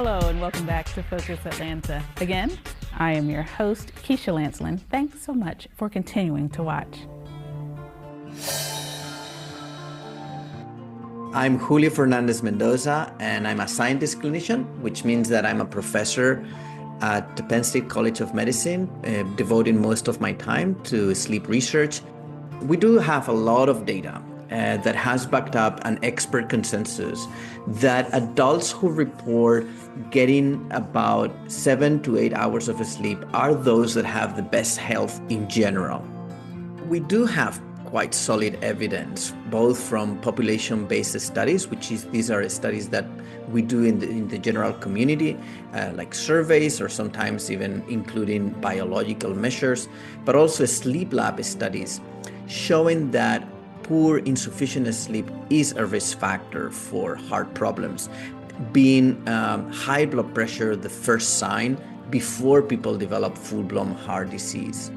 Hello and welcome back to Focus Atlanta. Again, I am your host, Keisha Lancelin. Thanks so much for continuing to watch. I'm Julio Fernandez Mendoza, and I'm a scientist clinician, which means that I'm a professor at the Penn State College of Medicine, devoting most of my time to sleep research. We do have a lot of data that has backed up an expert consensus that adults who report getting about 7 to 8 hours of sleep are those that have the best health in general. We do have quite solid evidence, both from population-based studies, these are studies that we do in the general community, like surveys or sometimes even including biological measures, but also sleep lab studies showing that poor insufficient sleep is a risk factor for heart problems, being high blood pressure the first sign before people develop full-blown heart disease.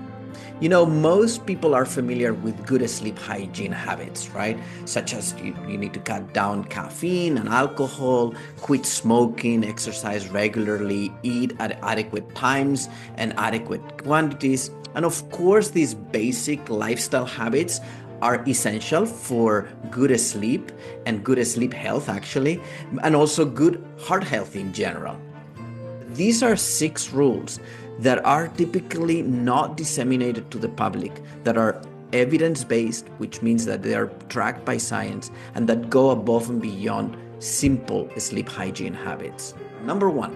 You know, most people are familiar with good sleep hygiene habits, right? Such as you need to cut down caffeine and alcohol, quit smoking, exercise regularly, eat at adequate times and adequate quantities. And of course, these basic lifestyle habits are essential for good sleep and good sleep health, actually, and also good heart health in general. These are 6 rules that are typically not disseminated to the public, that are evidence-based, which means that they are tracked by science and that go above and beyond simple sleep hygiene habits. Number 1,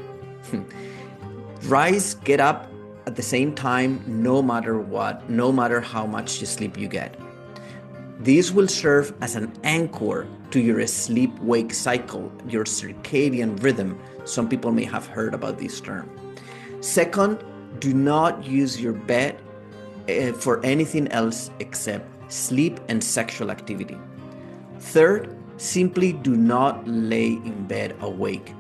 get up at the same time, no matter what, no matter how much sleep you get. This will serve as an anchor to your sleep-wake cycle, your circadian rhythm. Some people may have heard about this term. Second, do not use your bed for anything else except sleep and sexual activity. Third, simply do not lay in bed awake.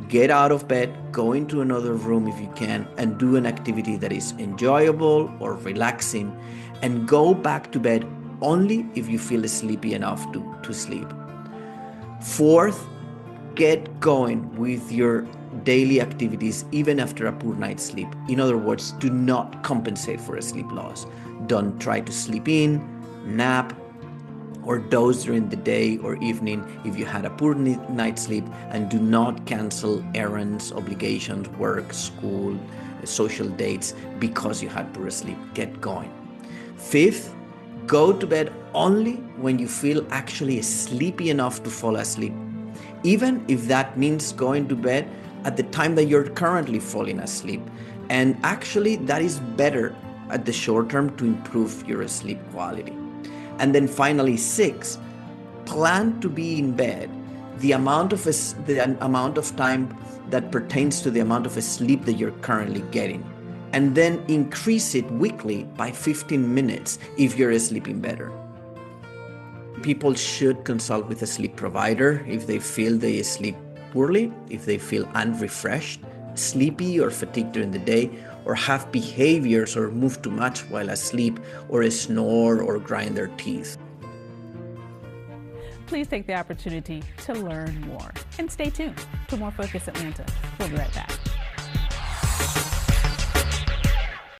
Get out of bed, go into another room if you can, and do an activity that is enjoyable or relaxing, and go back to bed only if you feel sleepy enough to sleep. Fourth, get going with your daily activities even after a poor night's sleep. In other words, do not compensate for a sleep loss. Don't try to sleep in, nap, or doze during the day or evening if you had a poor night's sleep, and do not cancel errands, obligations, work, school, social dates because you had poor sleep. Get going. Fifth, go to bed only when you feel actually sleepy enough to fall asleep, even if that means going to bed at the time that you're currently falling asleep. And actually, that is better at the short term to improve your sleep quality. And then finally, 6, plan to be in bed the amount of time that pertains to the amount of sleep that you're currently getting, and then increase it weekly by 15 minutes if you're sleeping better. People should consult with a sleep provider if they feel they sleep poorly, if they feel unrefreshed, sleepy or fatigued during the day, or have behaviors or move too much while asleep, or snore or grind their teeth. Please take the opportunity to learn more and stay tuned to more Focus Atlanta. We'll be right back.